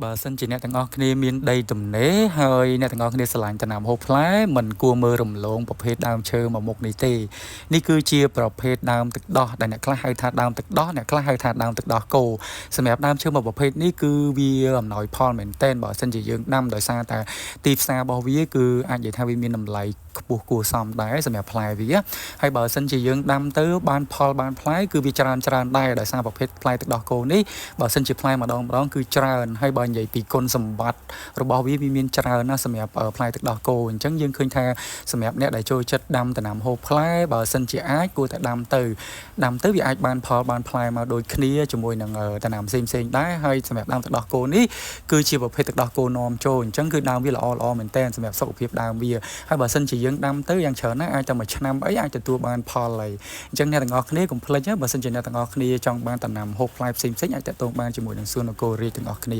បើសិនជាអ្នកទាំងអស់គ្នាមានដីទំនេរហើយអ្នកទាំងអស់គ្នាស្រឡាញ់ដំណាំហូបផ្លែមិនគួរមើលរំលងប្រភេទដើមឈើមួយមុខនេះទេនេះគឺជាប្រភេទដើមទឹកដោះដែលអ្នកខ្លះហៅថាដើមទឹកដោះអ្នកខ្លះហៅថាដើមទឹកដោះគោសម្រាប់ដើមឈើមួយប្រភេទនេះគឺវាអំណោយផលមែនទែនបើសិនជាយើងដាំដោយសារតែទីផ្សាររបស់វាគឺអាចនិយាយថាវាមានតម្លៃខ្ពស់គួរសមដែរសម្រាប់ផ្លែវាហើយបើសិនជាយើងដាំទៅបានផលបានផ្លែគឺវាច្រើនដែរដោយសារប្រភេទផ្លែទឹកដោះគោនេះបើសិនជាផ្លែម្ដងគឺច្រើនហើយបើនិយាយពីគុណសម្បត្តិរបស់វាមានច្រើនណាស់សម្រាប់ផ្លែទឹកដោះគោអញ្ចឹងយើងឃើញថាសម្រាប់អ្នកដែលចូលចិត្តដាំដំណាំហូបផ្លែបើសិនជាអាចគួរតែដាំទៅវាអាចបានផលបានផ្លែមកដូចគ្នាជាមួយនឹងដំណាំផ្សេងដែរហើយសម្រាប់ដើមទឹកដោះគោនេះគឺជាប្រភេទទឹកដោះគោនាំចូលអញ្ចឹងគឺដើមវាល្អមែនតើសម្រាប់សុខភាពដើមវាហើយបើសិនជាយើងដាំទៅយ៉ាងច្រើនណាស់អាចតែមួយឆ្នាំអីអាចទទួលបានផលហើយអញ្ចឹងអ្នកទាំងអស់គ្នាកុំភ្លេចបើសិនជាអ្នកទាំងអស់គ្នាចង់បានដំណាំហូបផ្លែផ្សេងអាចតេតតងបានជាមួយនឹងសួននគររាជទាំងអស់គ្នា